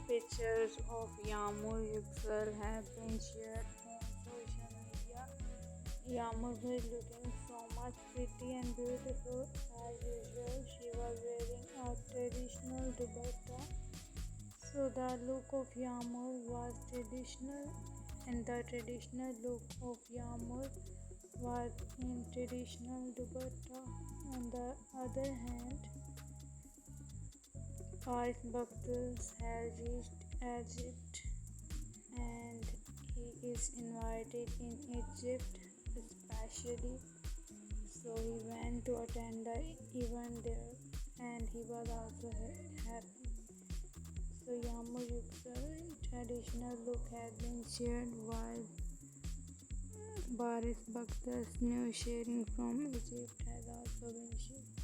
Pictures of Yağmur Yüksel have been shared on social media. Yağmur was looking so much pretty and beautiful as usual. She was wearing a traditional dupatta. So the look of Yağmur was traditional, and the traditional look of Yağmur was in traditional dupatta. On the other hand, Baris Baktas has reached Egypt and he is invited in Egypt especially. So he went to attend the event there and he was also happy. So Yağmur Yüksel traditional look has been shared while Baris Baktas New Sharing from Egypt has also been shared.